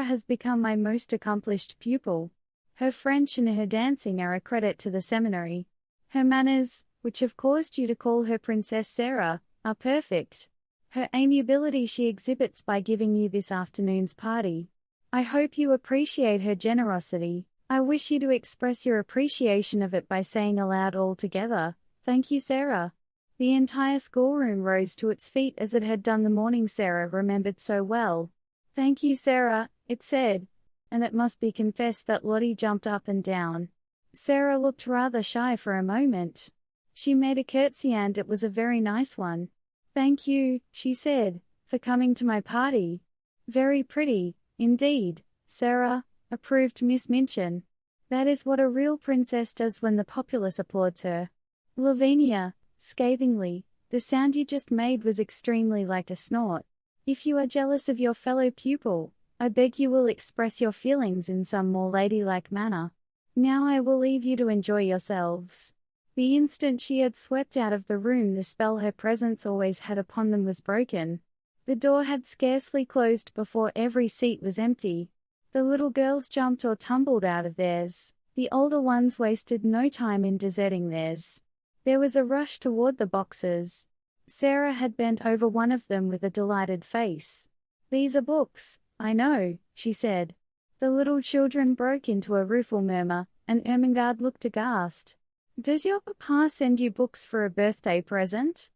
Sarah has become my most accomplished pupil. Her French and her dancing are a credit to the seminary. Her manners, which have caused you to call her Princess Sarah, are perfect. Her amiability she exhibits by giving you this afternoon's party. I hope you appreciate her generosity. I wish you to express your appreciation of it by saying aloud all together, "Thank you, Sarah." The entire schoolroom rose to its feet as it had done the morning Sarah remembered so well. "Thank you, Sarah," it said, and it must be confessed that Lottie jumped up and down. Sarah looked rather shy for a moment. She made a curtsy and it was a very nice one. "Thank you," she said, "for coming to my party." "Very pretty, indeed, Sarah," approved Miss Minchin. "That is what a real princess does when the populace applauds her." Lavinia, scathingly, "The sound you just made was extremely like a snort. If you are jealous of your fellow pupil, I beg you will express your feelings in some more ladylike manner. Now I will leave you to enjoy yourselves." The instant she had swept out of the room the spell her presence always had upon them was broken. The door had scarcely closed before every seat was empty. The little girls jumped or tumbled out of theirs. The older ones wasted no time in deserting theirs. There was a rush toward the boxes. Sarah had bent over one of them with a delighted face. "These are books, I know," she said. The little children broke into a rueful murmur, and Ermengarde looked aghast. "Does your papa send you books for a birthday present?"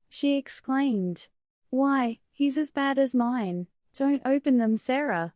she exclaimed. "Why, he's as bad as mine. Don't open them, Sarah."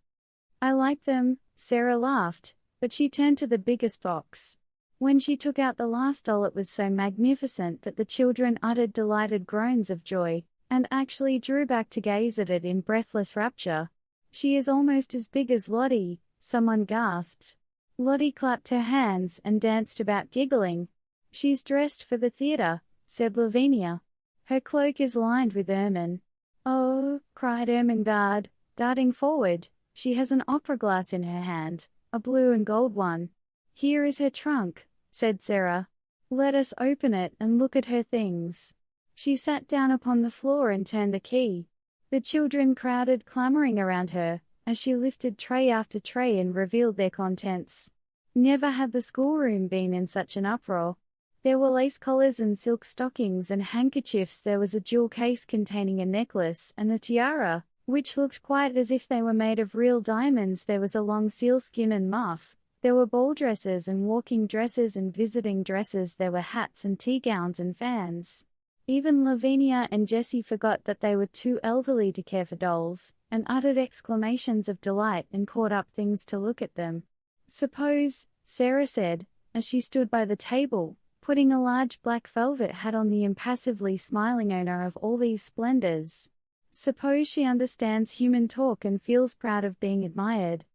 "I like them," Sarah laughed, but she turned to the biggest box. When she took out the last doll it was so magnificent that the children uttered delighted groans of joy, and actually drew back to gaze at it in breathless rapture. "She is almost as big as Lottie," someone gasped. Lottie clapped her hands and danced about giggling. "She's dressed for the theater," said Lavinia. "Her cloak is lined with ermine." "Oh," cried Ermengarde, darting forward, "she has an opera glass in her hand, a blue and gold one." "Here is her trunk," said Sarah. "Let us open it and look at her things." She sat down upon the floor and turned the key. The children crowded clamoring around her, as she lifted tray after tray and revealed their contents. Never had the schoolroom been in such an uproar. There were lace collars and silk stockings and handkerchiefs. There was a jewel case containing a necklace and a tiara, which looked quite as if they were made of real diamonds. There was a long sealskin and muff. There were ball dresses and walking dresses and visiting dresses. There were hats and tea gowns and fans. Even Lavinia and Jessie forgot that they were too elderly to care for dolls, and uttered exclamations of delight and caught up things to look at them. "Suppose," Sarah said, as she stood by the table, putting a large black velvet hat on the impassively smiling owner of all these splendors. "Suppose she understands human talk and feels proud of being admired."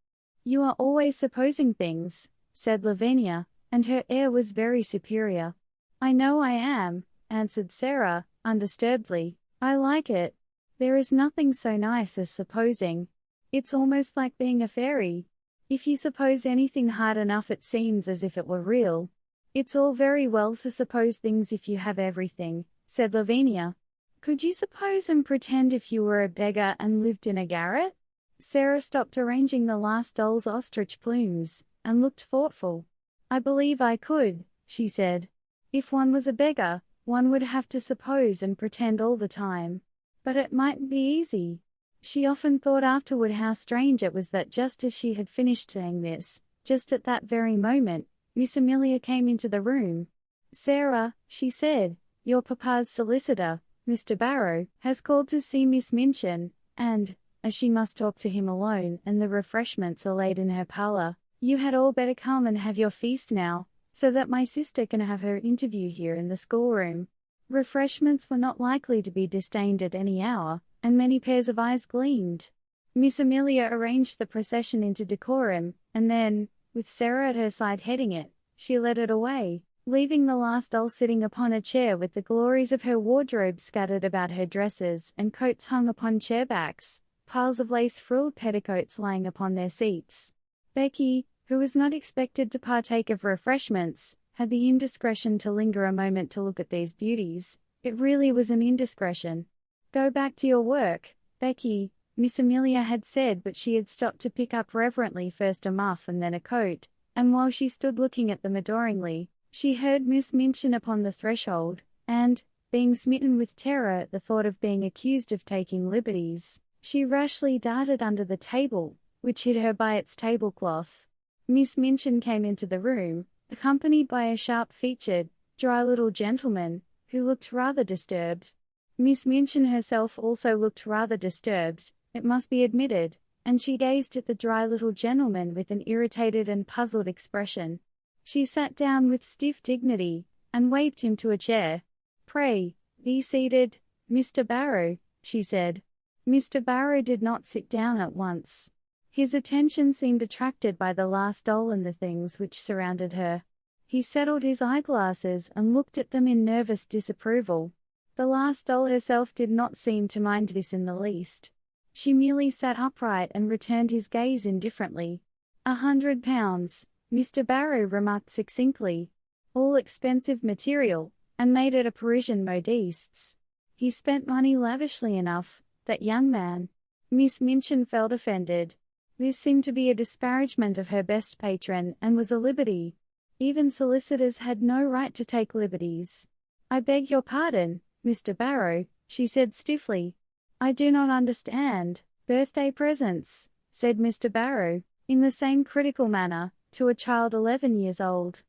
"You are always supposing things," said Lavinia, and her air was very superior. "I know I am," answered Sarah, undisturbedly. "I like it. There is nothing so nice as supposing. It's almost like being a fairy. If you suppose anything hard enough it seems as if it were real." "It's all very well to suppose things if you have everything," said Lavinia. "Could you suppose and pretend if you were a beggar and lived in a garret?" Sarah stopped arranging the last doll's ostrich plumes, and looked thoughtful. "I believe I could," she said. "If one was a beggar, one would have to suppose and pretend all the time. But it mightn't be easy." She often thought afterward how strange it was that just as she had finished saying this, just at that very moment, Miss Amelia came into the room. "Sarah," she said, "your papa's solicitor, Mr. Barrow, has called to see Miss Minchin, and, as she must talk to him alone and the refreshments are laid in her parlor, you had all better come and have your feast now, so that my sister can have her interview here in the schoolroom." Refreshments were not likely to be disdained at any hour, and many pairs of eyes gleamed. Miss Amelia arranged the procession into decorum, and then, with Sarah at her side heading it, she led it away, leaving the last doll sitting upon a chair with the glories of her wardrobe scattered about her dresses and coats hung upon chairbacks, piles of lace-frilled petticoats lying upon their seats. Becky, who was not expected to partake of refreshments, had the indiscretion to linger a moment to look at these beauties. It really was an indiscretion. "Go back to your work, Becky," Miss Amelia had said, but she had stopped to pick up reverently first a muff and then a coat, and while she stood looking at them adoringly, she heard Miss Minchin upon the threshold, and, being smitten with terror at the thought of being accused of taking liberties, she rashly darted under the table, which hid her by its tablecloth. Miss Minchin came into the room, accompanied by a sharp-featured, dry little gentleman, who looked rather disturbed. Miss Minchin herself also looked rather disturbed, it must be admitted, and she gazed at the dry little gentleman with an irritated and puzzled expression. She sat down with stiff dignity, and waved him to a chair. "Pray, be seated, Mr. Barrow," she said. Mr. Barrow did not sit down at once. His attention seemed attracted by the last doll and the things which surrounded her. He settled his eyeglasses and looked at them in nervous disapproval. The last doll herself did not seem to mind this in the least. She merely sat upright and returned his gaze indifferently. £100, Mr. Barrow remarked succinctly. All expensive material, and made at a Parisian modiste's. He spent money lavishly enough, that young man. Miss Minchin felt offended. This seemed to be a disparagement of her best patron and was a liberty. Even solicitors had no right to take liberties. "I beg your pardon, Mr. Barrow," she said stiffly. "I do not understand." "Birthday presents," said Mr. Barrow, in the same critical manner, to a child 11 years old.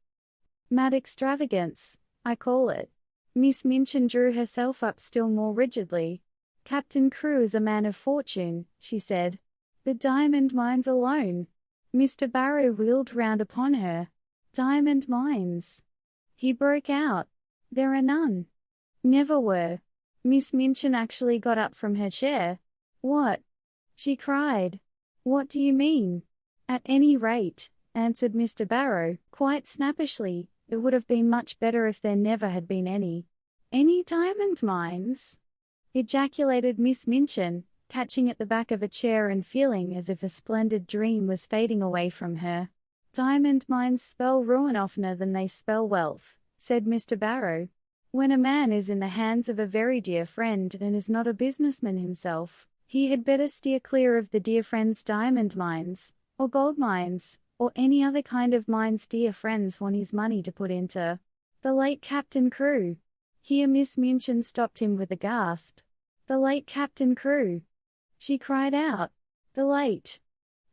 "Mad extravagance, I call it." Miss Minchin drew herself up still more rigidly. "Captain Crewe is a man of fortune," she said. "The diamond mines alone." Mr. Barrow wheeled round upon her. "Diamond mines?" he broke out. "There are none." "Never were." Miss Minchin actually got up from her chair. "What?" she cried. "What do you mean?" "At any rate," answered Mr. Barrow, quite snappishly, "it would have been much better if there never had been any." "Any diamond mines?" ejaculated Miss Minchin, catching at the back of a chair and feeling as if a splendid dream was fading away from her. "Diamond mines spell ruin oftener than they spell wealth," said Mr. Barrow. "When a man is in the hands of a very dear friend and is not a businessman himself, he had better steer clear of the dear friend's diamond mines, or gold mines, or any other kind of mines dear friends want his money to put into. The late Captain Crewe." Here Miss Minchin stopped him with a gasp. "The late Captain Crewe," she cried out. "The late?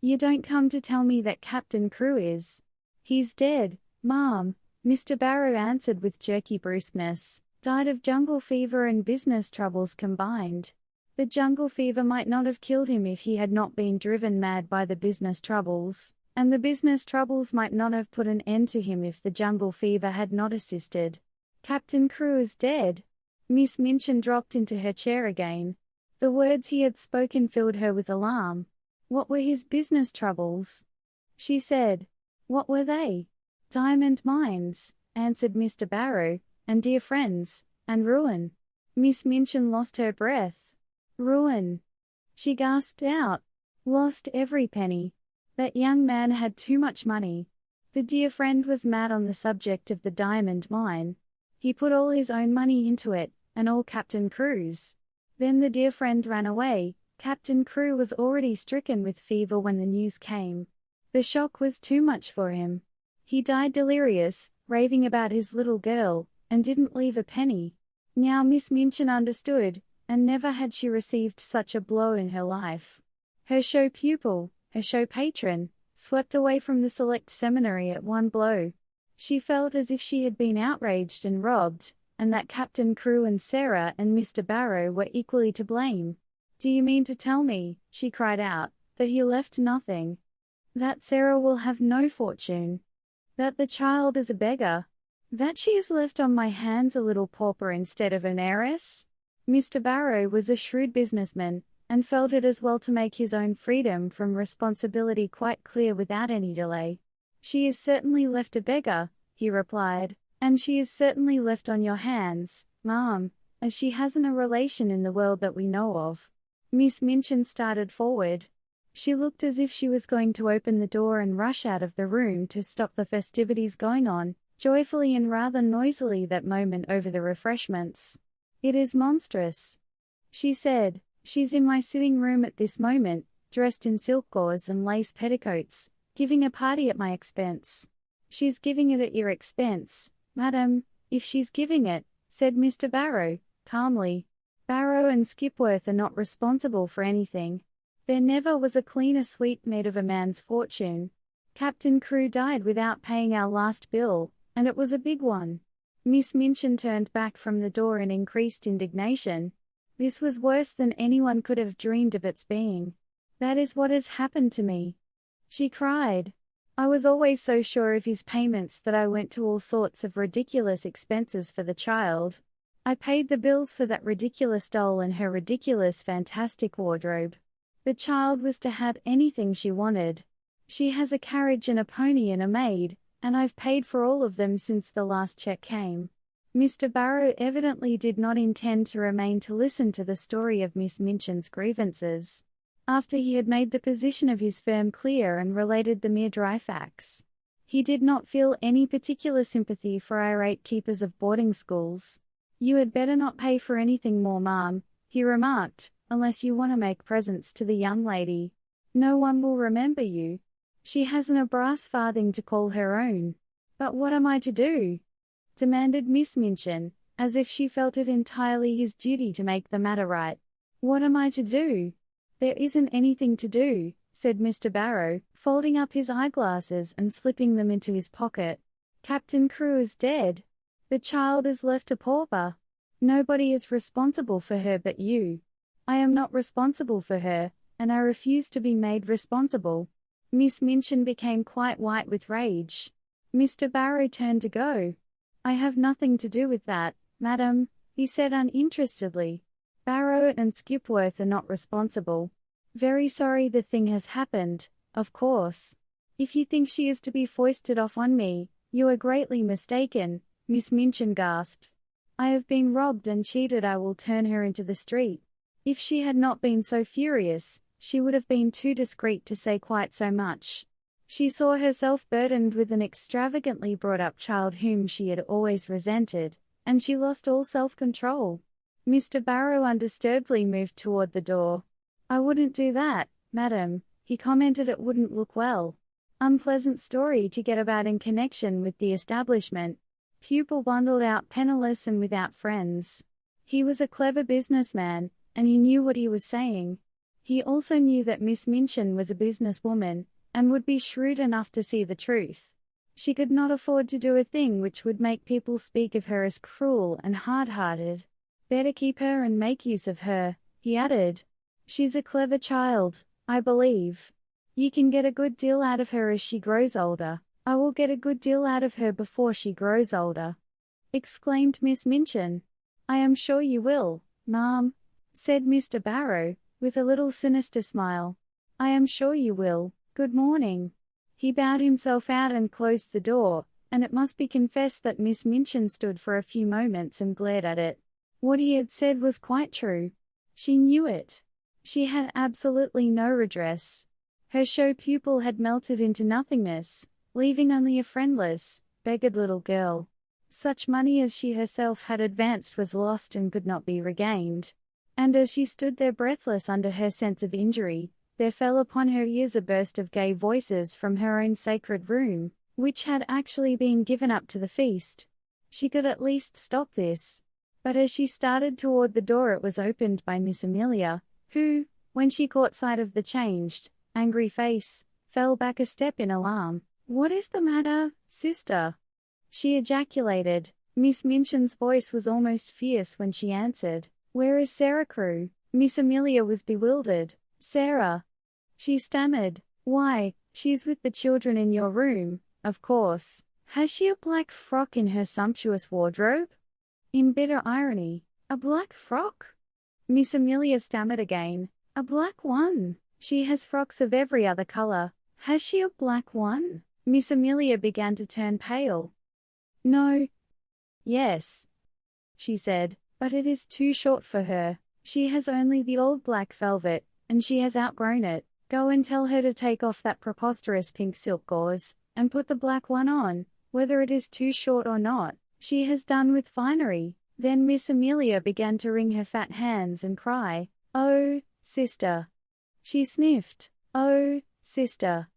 You don't come to tell me that Captain Crewe is—" "He's dead, ma'am," Mr. Barrow answered with jerky brusqueness. "Died of jungle fever and business troubles combined. The jungle fever might not have killed him if he had not been driven mad by the business troubles, and the business troubles might not have put an end to him if the jungle fever had not assisted. Captain Crewe is dead." Miss Minchin dropped into her chair again. The words he had spoken filled her with alarm. "What were his business troubles?" she said. "What were they?" "Diamond mines," answered Mr. Barrow, "and dear friends, and ruin." Miss Minchin lost her breath. "Ruin!" she gasped out. "Lost every penny. That young man had too much money. The dear friend was mad on the subject of the diamond mine. He put all his own money into it, and all Captain Crewe's. Then the dear friend ran away. Captain Crewe was already stricken with fever when the news came. The shock was too much for him. He died delirious, raving about his little girl, and didn't leave a penny." Now Miss Minchin understood, and never had she received such a blow in her life. Her show pupil, her show patron, swept away from the select seminary at one blow. She felt as if she had been outraged and robbed, and that Captain Crewe and Sarah and Mr. Barrow were equally to blame. "Do you mean to tell me," she cried out, "that he left nothing? That Sarah will have no fortune? That the child is a beggar? That she is left on my hands a little pauper instead of an heiress?" Mr. Barrow was a shrewd businessman, and felt it as well to make his own freedom from responsibility quite clear without any delay. "She is certainly left a beggar," he replied, "and she is certainly left on your hands, ma'am, as she hasn't a relation in the world that we know of." Miss Minchin started forward. She looked as if she was going to open the door and rush out of the room to stop the festivities going on, joyfully and rather noisily that moment over the refreshments. "It is monstrous," she said. She's in my sitting room at this moment, dressed in silk gauze and lace petticoats, giving a party at my expense. She's giving it at your expense, madam, if she's giving it, said Mr. Barrow, calmly. Barrow and Skipworth are not responsible for anything. There never was a cleaner sweep made of a man's fortune. Captain Crewe died without paying our last bill, and it was a big one. Miss Minchin turned back from the door in increased indignation. This was worse than anyone could have dreamed of its being. That is what has happened to me, she cried. I was always so sure of his payments that I went to all sorts of ridiculous expenses for the child. I paid the bills for that ridiculous doll and her ridiculous fantastic wardrobe. The child was to have anything she wanted. She has a carriage and a pony and a maid, and I've paid for all of them since the last check came. Mr. Barrow evidently did not intend to remain to listen to the story of Miss Minchin's grievances. After he had made the position of his firm clear and related the mere dry facts, he did not feel any particular sympathy for irate keepers of boarding schools. You had better not pay for anything more, ma'am, he remarked, unless you want to make presents to the young lady. No one will remember you. She hasn't a brass farthing to call her own. But what am I to do? Demanded Miss Minchin, as if she felt it entirely his duty to make the matter right. What am I to do? There isn't anything to do, said Mr. Barrow, folding up his eyeglasses and slipping them into his pocket. Captain Crewe is dead. The child is left a pauper. Nobody is responsible for her but you. I am not responsible for her, and I refuse to be made responsible. Miss Minchin became quite white with rage. Mr. Barrow turned to go. I have nothing to do with that, madam, he said uninterestedly. Barrow and Skipworth are not responsible. Very sorry the thing has happened, of course. If you think she is to be foisted off on me, you are greatly mistaken, Miss Minchin gasped. I have been robbed and cheated. I will turn her into the street. If she had not been so furious, she would have been too discreet to say quite so much. She saw herself burdened with an extravagantly brought-up child whom she had always resented, and she lost all self-control. Mr. Barrow undisturbedly moved toward the door. I wouldn't do that, madam, he commented. It wouldn't look well. Unpleasant story to get about in connection with the establishment. Pupil bundled out penniless and without friends. He was a clever businessman, and he knew what he was saying. He also knew that Miss Minchin was a businesswoman, and would be shrewd enough to see the truth. She could not afford to do a thing which would make people speak of her as cruel and hard-hearted. Better keep her and make use of her, he added. She's a clever child, I believe. You can get a good deal out of her as she grows older. I will get a good deal out of her before she grows older, exclaimed Miss Minchin. I am sure you will, ma'am, said Mr. Barrow, with a little sinister smile. I am sure you will. Good morning. He bowed himself out and closed the door, and it must be confessed that Miss Minchin stood for a few moments and glared at it. What he had said was quite true. She knew it. She had absolutely no redress. Her show pupil had melted into nothingness, leaving only a friendless, beggared little girl. Such money as she herself had advanced was lost and could not be regained. And as she stood there breathless under her sense of injury, there fell upon her ears a burst of gay voices from her own sacred room, which had actually been given up to the feast. She could at least stop this. But as she started toward the door, it was opened by Miss Amelia, who, when she caught sight of the changed, angry face, fell back a step in alarm. What is the matter, sister? She ejaculated. Miss Minchin's voice was almost fierce when she answered. Where is Sarah Crewe? Miss Amelia was bewildered. Sarah, she stammered. Why, she's with the children in your room, of course. Has she a black frock in her sumptuous wardrobe? In bitter irony. A black frock? Miss Amelia stammered again. A black one. She has frocks of every other color. Has she a black one? Miss Amelia began to turn pale. No. Yes, she said, but it is too short for her. She has only the old black velvet, and she has outgrown it. Go and tell her to take off that preposterous pink silk gauze, and put the black one on, whether it is too short or not. She has done with finery. Then Miss Amelia began to wring her fat hands and cry, Oh, sister. She sniffed. Oh, sister.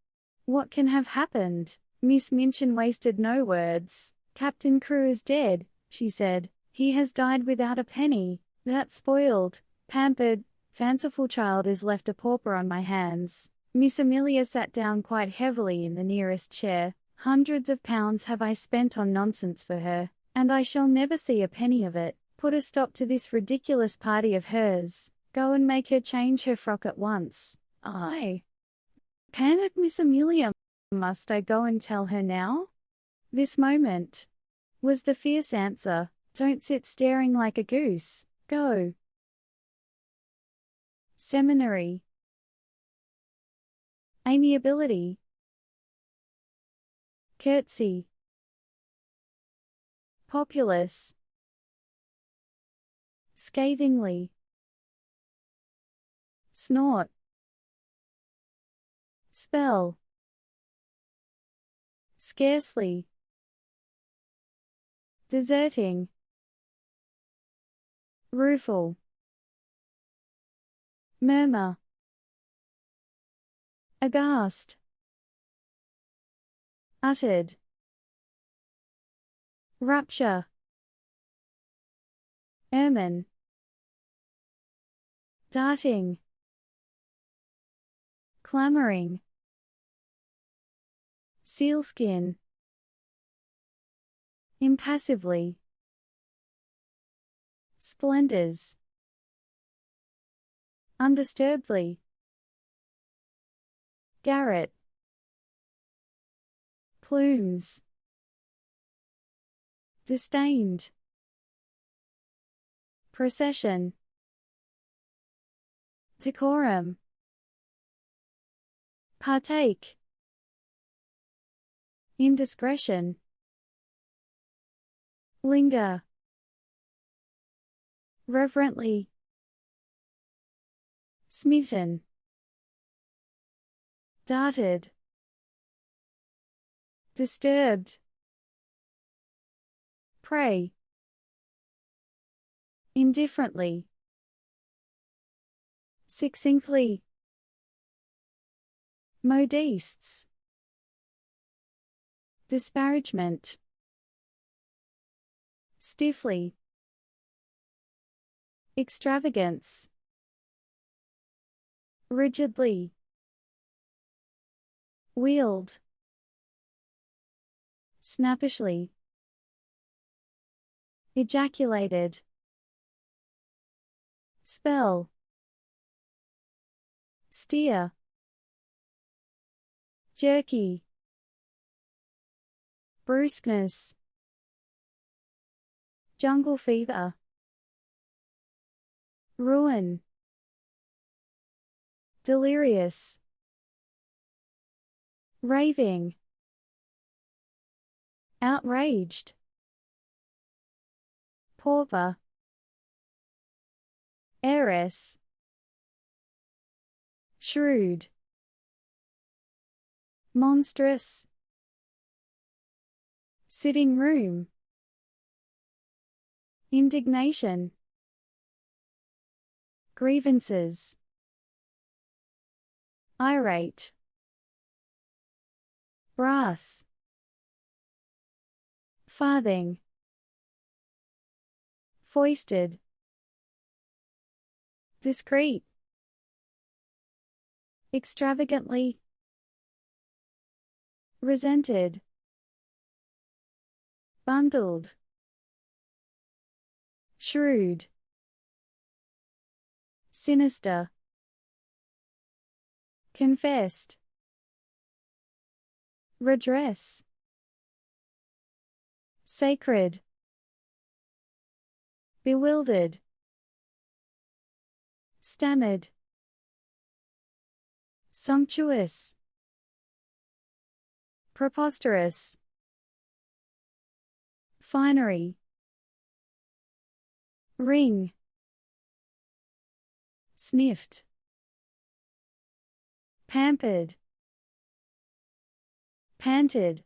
What can have happened? Miss Minchin wasted no words. Captain Crewe is dead, she said. He has died without a penny. That spoiled, pampered, fanciful child is left a pauper on my hands. Miss Amelia sat down quite heavily in the nearest chair. Hundreds of pounds have I spent on nonsense for her, and I shall never see a penny of it. Put a stop to this ridiculous party of hers. Go and make her change her frock at once. I panted Miss Amelia. Must I go and tell her now? This moment, was the fierce answer. Don't sit staring like a goose. Go. Seminary. Amiability. Curtsy. Populous. Scathingly. Snort. Spell. Scarcely. Deserting. Rueful. Murmur. Aghast. Uttered. Rupture. Ermine. Darting. Clamoring. Sealskin. Impassively. Splendors. Undisturbedly. Garret. Plumes. Disdained. Procession. Decorum. Partake. Indiscretion. Linger. Reverently. Smitten. Darted. Disturbed. Pray. Indifferently. Succinctly. Modistes. Disparagement. Stiffly. Extravagance. Rigidly. Wield. Snappishly. Ejaculated. Spell. Steer. Jerky. Brusqueness. Jungle fever. Ruin. Delirious. Raving. Outraged. Pauper. Heiress. Shrewd. Monstrous. Sitting room. Indignation. Grievances. Irate. Brass. Farthing. Foisted. Discreet. Extravagantly. Resented. Bundled. Shrewd. Sinister. Confessed. Redress. Sacred. Bewildered. Stammered. Sumptuous. Preposterous. Finery. Ring. Sniffed. Pampered. Panted.